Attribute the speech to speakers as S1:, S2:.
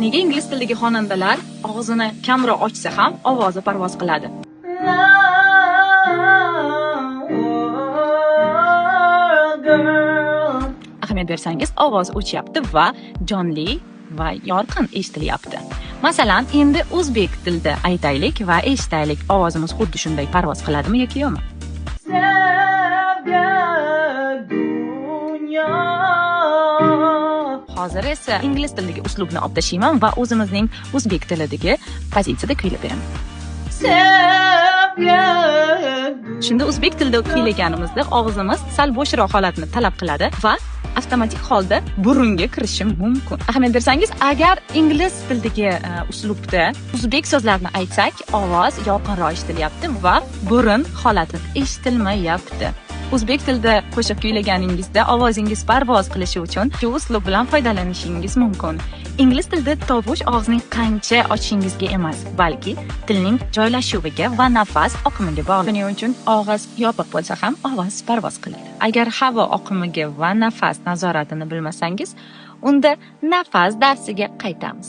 S1: Nega ingliz tilidagi xonandalar og'zini kamroq ochsa ham ovozi parvoz qiladi? Ahamiyat bersangiz, ovoz o'chyapti va jonli va yorqin eshitilyapti. Masalan, endi o'zbek tilida aytaylik va eshitaylik, ovozimiz xuddi shunday parvoz qiladimi yoki yo'qmi? Hozir esa ingliz tilidagi uslubni olib tashlayman va o'zimizning o'zbek tilidagi pozitsiyada kuylab beraman. Shunda o'zbek tilida kuylaganimizda og'zimiz sal bo'shroq holatni talab qiladi va avtomatik holda burunga kirishi mumkin. Ahamiyat bersangiz, agar ingliz tilidagi uslubda o'zbek so'zlarini aytsak, ovoz yorqinroq eshitilyapti va burun holati eshitilmayapti. O'zbek tilida qo'shiq kuylaganingizda ovozingiz parvoz qilishi uchun shu uslub bilan foydalanishingiz mumkin. Ingliz tilida tovush og'zning qancha ochishingizga emas, balki tilning joylashuviga va nafas oqimiga bog'liq. Shuning uchun og'iz yopiq bo'lsa ham ovoz parvoz qiladi. Agar havo oqimiga va nafas nazoratini bilmasangiz, unda nafas darsiga qaytamiz.